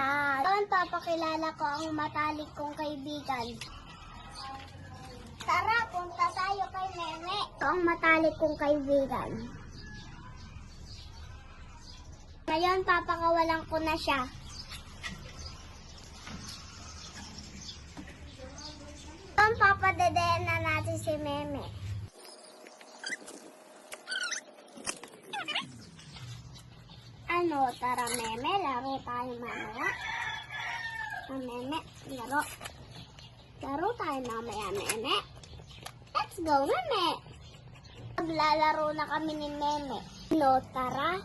Ngayon, papakilala ko ang matalik kong kaibigan. Tara, punta tayo kay Meme. Ito ang matalik kong kaibigan. Ngayon, papakawalan ko na siya. Ngayon, papadedehan na natin si Meme. Ano, tara Meme, laro tayo mamaya. Meme, laro. Laro tayo mamaya, Meme. Let's go, Meme. Maglalaro na kami ni Meme. No, tara.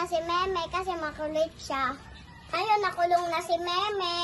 Si Meme kasi makulit siya. Ayun, nakulong na si Meme.